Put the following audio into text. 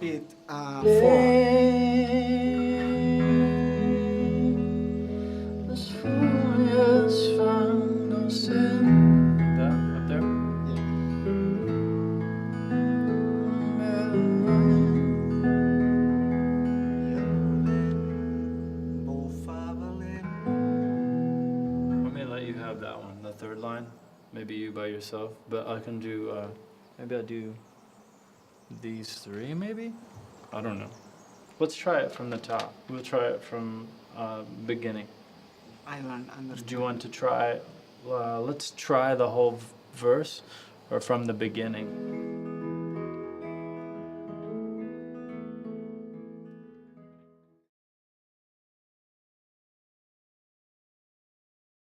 beat 4. Up there? I may let you have that one, the third line. Maybe you by yourself, but I can do, maybe I'll do these three, maybe? I don't know. Let's try it from the top. We'll try it from beginning. I don't understand. Do you want to try, let's try the whole verse or from the beginning?